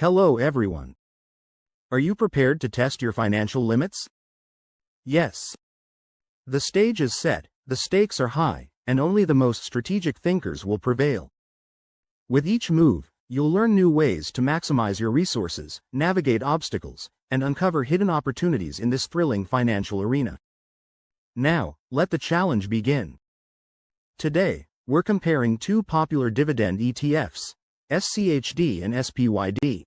Hello everyone. Are you prepared to test your financial limits? Yes. The stage is set, the stakes are high, and only the most strategic thinkers will prevail. With each move, you'll learn new ways to maximize your resources, navigate obstacles, and uncover hidden opportunities in this thrilling financial arena. Now, let the challenge begin. Today, we're comparing two popular dividend ETFs, SCHD and SPYD.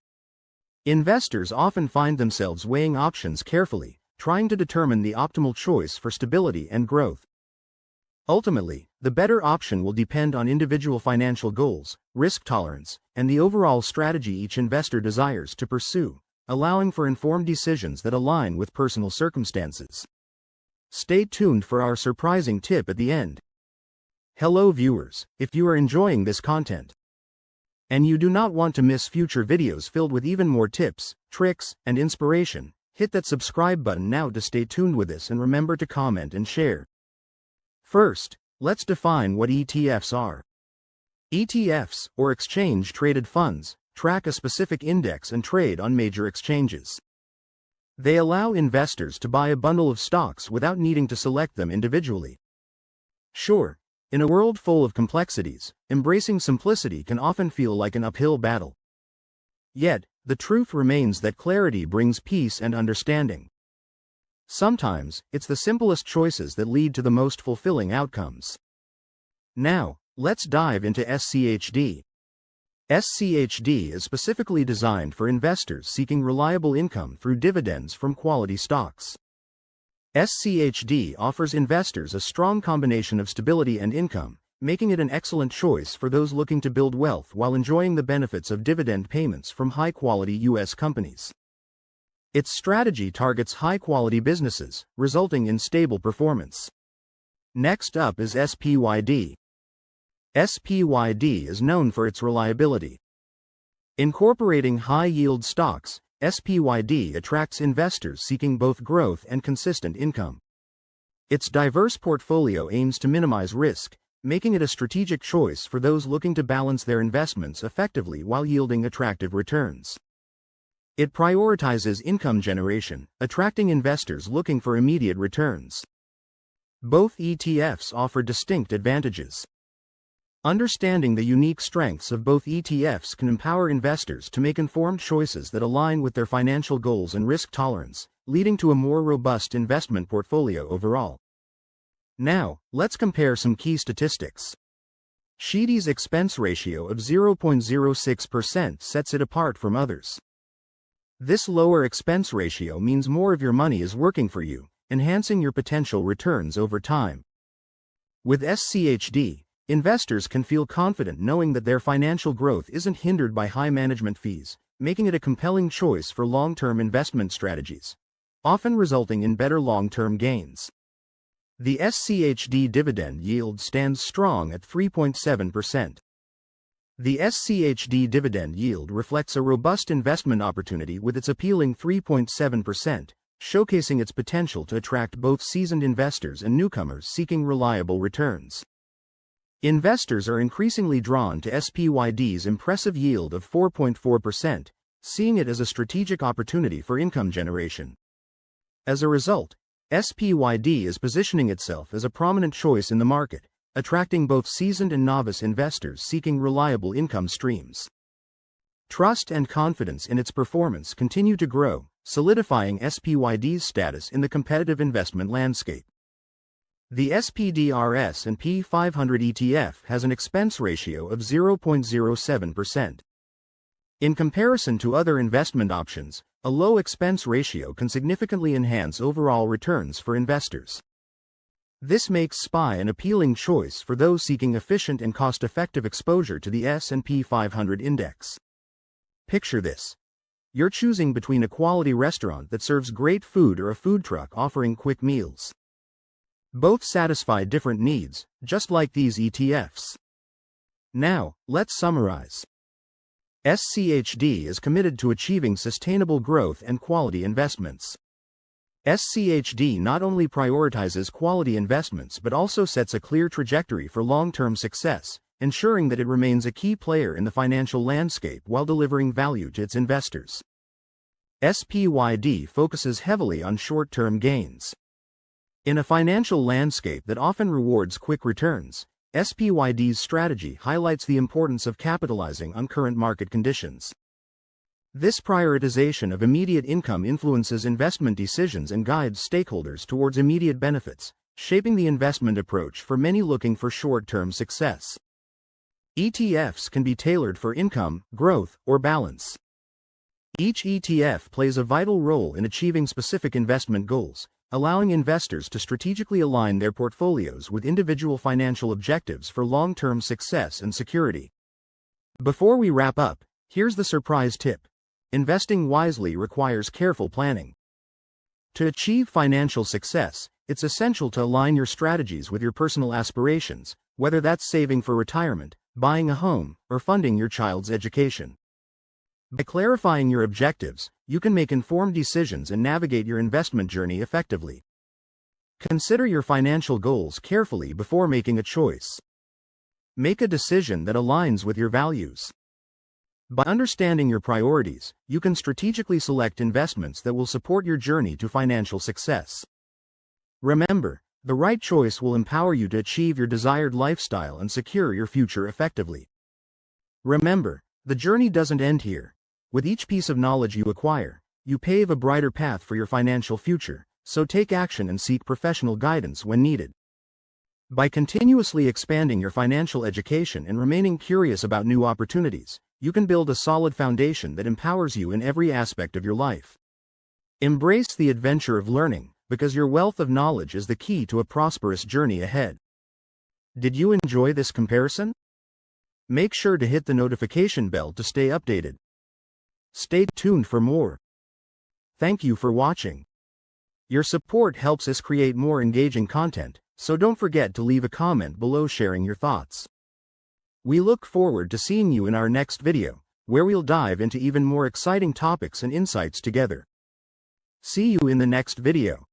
Investors often find themselves weighing options carefully, trying to determine the optimal choice for stability and growth. Ultimately, the better option will depend on individual financial goals, risk tolerance, and the overall strategy each investor desires to pursue, allowing for informed decisions that align with personal circumstances. Stay tuned for our surprising tip at the end. Hello viewers, if you are enjoying this content, and you do not want to miss future videos filled with even more tips, tricks, and inspiration, hit that subscribe button now to stay tuned with us and remember to comment and share. First, let's define what ETFs are. ETFs, or exchange-traded funds, track a specific index and trade on major exchanges. They allow investors to buy a bundle of stocks without needing to select them individually. Sure, in a world full of complexities, embracing simplicity can often feel like an uphill battle. Yet, the truth remains that clarity brings peace and understanding. Sometimes, it's the simplest choices that lead to the most fulfilling outcomes. Now, let's dive into SCHD. SCHD is specifically designed for investors seeking reliable income through dividends from quality stocks. SCHD offers investors a strong combination of stability and income, making it an excellent choice for those looking to build wealth while enjoying the benefits of dividend payments from high-quality U.S. companies. Its strategy targets high-quality businesses, resulting in stable performance. Next up is SPYD. SPYD is known for its reliability. Incorporating high-yield stocks, SPYD attracts investors seeking both growth and consistent income. Its diverse portfolio aims to minimize risk, making it a strategic choice for those looking to balance their investments effectively while yielding attractive returns. It prioritizes income generation, attracting investors looking for immediate returns. Both ETFs offer distinct advantages. Understanding the unique strengths of both ETFs can empower investors to make informed choices that align with their financial goals and risk tolerance, leading to a more robust investment portfolio overall. Now, let's compare some key statistics. SCHD's expense ratio of 0.06% sets it apart from others. This lower expense ratio means more of your money is working for you, enhancing your potential returns over time. With SCHD, investors can feel confident knowing that their financial growth isn't hindered by high management fees, making it a compelling choice for long-term investment strategies, often resulting in better long-term gains. The SCHD dividend yield stands strong at 3.7%. The SCHD dividend yield reflects a robust investment opportunity with its appealing 3.7%, showcasing its potential to attract both seasoned investors and newcomers seeking reliable returns. Investors are increasingly drawn to SPYD's impressive yield of 4.4%, seeing it as a strategic opportunity for income generation. As a result, SPYD is positioning itself as a prominent choice in the market, attracting both seasoned and novice investors seeking reliable income streams. Trust and confidence in its performance continue to grow, solidifying SPYD's status in the competitive investment landscape. The SPDR/S&P 500 ETF has an expense ratio of 0.07%. In comparison to other investment options, a low expense ratio can significantly enhance overall returns for investors. This makes SPY an appealing choice for those seeking efficient and cost-effective exposure to the S&P 500 index. Picture this. You're choosing between a quality restaurant that serves great food or a food truck offering quick meals. Both satisfy different needs, just like these ETFs. Now, let's summarize. SCHD is committed to achieving sustainable growth and quality investments. SCHD not only prioritizes quality investments but also sets a clear trajectory for long-term success, ensuring that it remains a key player in the financial landscape while delivering value to its investors. SPYD focuses heavily on short-term gains. In a financial landscape that often rewards quick returns, SPYD's strategy highlights the importance of capitalizing on current market conditions. This prioritization of immediate income influences investment decisions and guides stakeholders towards immediate benefits, shaping the investment approach for many looking for short-term success. ETFs can be tailored for income, growth, or balance. Each ETF plays a vital role in achieving specific investment goals, allowing investors to strategically align their portfolios with individual financial objectives for long-term success and security. Before we wrap up, here's the surprise tip. Investing wisely requires careful planning. To achieve financial success, it's essential to align your strategies with your personal aspirations, whether that's saving for retirement, buying a home, or funding your child's education. By clarifying your objectives, you can make informed decisions and navigate your investment journey effectively. Consider your financial goals carefully before making a choice. Make a decision that aligns with your values. By understanding your priorities, you can strategically select investments that will support your journey to financial success. Remember, the right choice will empower you to achieve your desired lifestyle and secure your future effectively. Remember, the journey doesn't end here. With each piece of knowledge you acquire, you pave a brighter path for your financial future, so take action and seek professional guidance when needed. By continuously expanding your financial education and remaining curious about new opportunities, you can build a solid foundation that empowers you in every aspect of your life. Embrace the adventure of learning, because your wealth of knowledge is the key to a prosperous journey ahead. Did you enjoy this comparison? Make sure to hit the notification bell to stay updated. Stay tuned for more. Thank you for watching. Your support helps us create more engaging content, so don't forget to leave a comment below sharing your thoughts. We look forward to seeing you in our next video, where we'll dive into even more exciting topics and insights together. See you in the next video.